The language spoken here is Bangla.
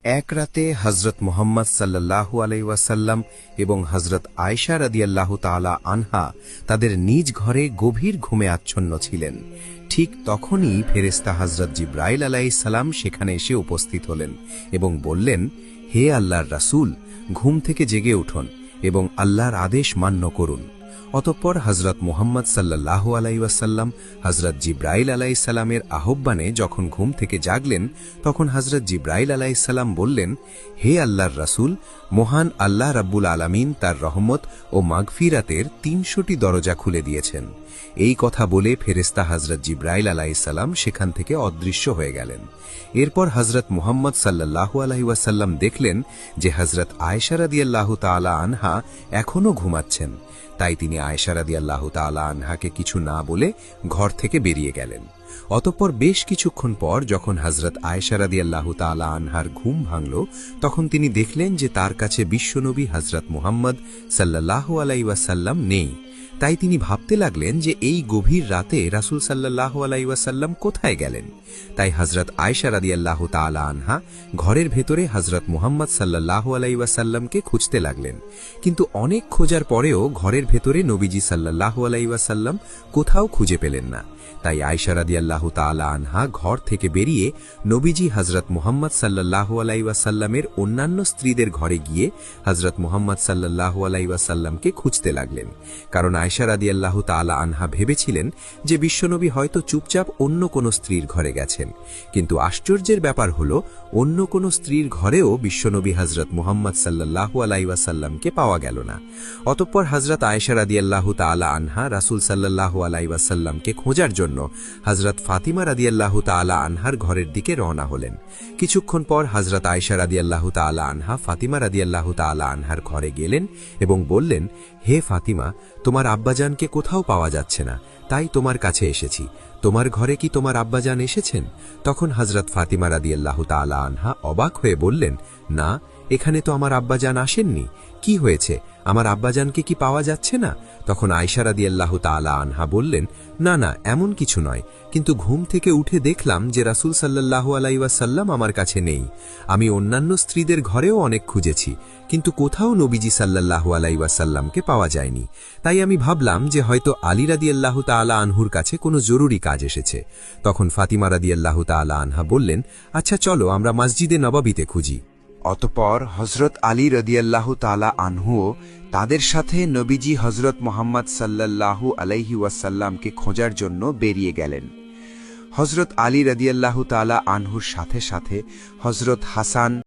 এক রাতে হজরত মুহাম্মদ সাল্লাল্লাহু আলাইহি ওয়াসাল্লাম এবং হজরত আয়েশা রাদিয়াল্লাহু তাআলা আনহা তাদের নিজ ঘরে গভীর ঘুমে আচ্ছন্ন ছিলেন। ঠিক তখনই ফেরেশতা হজরত জিবরাইল আলাইহিস সালাম সেখানে এসে উপস্থিত হলেন এবং বললেন, হে আল্লাহর রাসূল, ঘুম থেকে জেগে উঠুন এবং আল্লাহর আদেশ মান্য করুন। অতঃপর হজরত মুহাম্মদ সাল্লাল্লাহু আলাইহি ওয়াসাল্লাম হজরত জিবরাইল আলাইহিস সালামের আহ্বানে যখন ঘুম থেকে জাগলেন, তখন হজরত জিবরাইল আলাইহিস সালাম বললেন, হে আল্লাহর রাসূল, মহান আল্লাহ রাব্বুল আলামিন তার রহমত ও মাগফিরাতের ৩০০টি দরজা খুলে দিয়েছেন। এই কথা বলে ফেরেশতা হজরত জিবরাইল আলাইহিস সালাম সেখান থেকে অদৃশ্য হয়ে গেলেন। এরপর হজরত মুহাম্মদ সাল্লাল্লাহু আলাইহি ওয়াসাল্লাম দেখলেন যে হজরত আয়েশা রাদিয়াল্লাহু তাআলা আনহা এখনও ঘুমাচ্ছেন। তাই তিনি আয়েশা রাদিয়াল্লাহু তাআলা আনহাকে কিছু না বলে ঘর থেকে বেরিয়ে গেলেন। অতঃপর বেশ কিছুক্ষণ পর যখন হজরত আয়েশা রাদিয়াল্লাহু তাআলা আনহার ঘুম ভাঙল, তখন তিনি দেখলেন যে তার কাছে বিশ্বনবী হজরত মুহাম্মদ সাল্লাল্লাহু আলাইহি ওয়াসাল্লাম নেই। তাই তিনি ভাবতে লাগলেন যে এই গভীর রাতে রাসূল সাল্লাল্লাহু আলাইহি ওয়াসাল্লাম কোথায় গেলেন। তাই হজরত আয়েশা রাদিয়াল্লাহু তাআলা আনহা ঘরের ভেতরে হজরত মুহাম্মদ সাল্লাল্লাহু আলাইহি ওয়াসাল্লামকে খুঁজতে লাগলেন, কিন্তু অনেক খোঁজার পরেও ঘরের ভেতরে নবীজি সাল্লাল্লাহু আলাইহি ওয়াসাল্লাম কোথাও খুঁজে পেলেন না। তাই আয়েশা রাদিয়াল্লাহু তাআলা আনহা ঘর থেকে বেরিয়ে নবীজি হজরত মুহাম্মদ সাল্লাল্লাহু আলাইহি ওয়াসাল্লামের অন্যান্য স্ত্রীদের ঘরে গিয়ে হজরত মুহাম্মদ সাল্লাল্লাহু আলাইহি ওয়াসাল্লামকে খুঁজতে লাগলেন। কারণ আয়েশা রাদিয়াল্লাহু তাআলা আনহা ভেবেছিলেন যে বিশ্বনবী হয়তো চুপচাপ অন্য কোনো স্ত্রীর ঘরে গেছেন। কিন্তু আশ্চর্যের ব্যাপার হলো, অন্য কোনো স্ত্রীর ঘরেও বিশ্বনবী হজরত মুহাম্মদ সাল্লাল্লাহু আলাইহি ওয়াসাল্লামকে পাওয়া গেল না। অতঃপর হজরত আয়েশা রাদিয়াল্লাহু তাআলা আনহা রাসূল সাল্লাল্লাহু আলাইহি ওয়াসাল্লামকে খোঁজার জন্য হজরত ফাতিমা রাদিয়াল্লাহু তাআলা আনহার ঘরের দিকে রওনা হলেন। কিছুক্ষণ পর হজরত আয়েশা রাদিয়াল্লাহু তাআলা আনহা ফাতিমা রাদিয়াল্লাহু তাআলা আনহার ঘরে গেলেন এবং বললেন, হে ফাতিমা, তোমার আব্বাজানকে কোথাও পাওয়া যাচ্ছে না, তাই তোমার কাছে এসেছি। তোমার ঘরে কি তোমার আব্বাজান এসেছেন? তখন হজরত ফাতিমা রাদিয়াল্লাহু তাআলা আনহা অবাক হয়ে বললেন, না, এখানে তো আমার আব্বাজান আসেননি। কি হয়েছে, আমার আব্বাজানকে কি পাওয়া যাচ্ছে না? তখন আয়েশা রাদিয়াল্লাহু তাআলা আনহা বললেন, না না, এমন কিছু নয়, কিন্তু ঘুম থেকে উঠে দেখলাম যে রাসূল সাল্লাল্লাহু আলাইহি ওয়াসাল্লাম আমার কাছে নেই। আমি অন্যান্য স্ত্রীদের ঘরেও অনেক খুঁজেছি, কিন্তু কোথাও নবীজি সাল্লাল্লাহু আলাইহি ওয়াসাল্লামকে পাওয়া যায়নি। তাই আমি ভাবলাম যে হয়তো আলী রাদিয়াল্লাহু তাআলা আনহুর কাছে কোনো জরুরি কাজ এসেছে। তখন ফাতিমা রাদিয়াল্লাহু তাআলা আনহা বললেন, আচ্ছা চলো আমরা মসজিদে নববীতে খুঁজি। অতঃপর হজরত আলী রাদিয়াল্লাহু তাআলা আনহুও তাদের সাথে নবীজি হজরত মুহাম্মদ সাল্লাল্লাহু আলাইহি ওয়াসাল্লামকে খোঁজার জন্য বেরিয়ে গেলেন। হজরত আলী রাদিয়াল্লাহু তাআলা আনহুর সাথে সাথে হজরত হাসান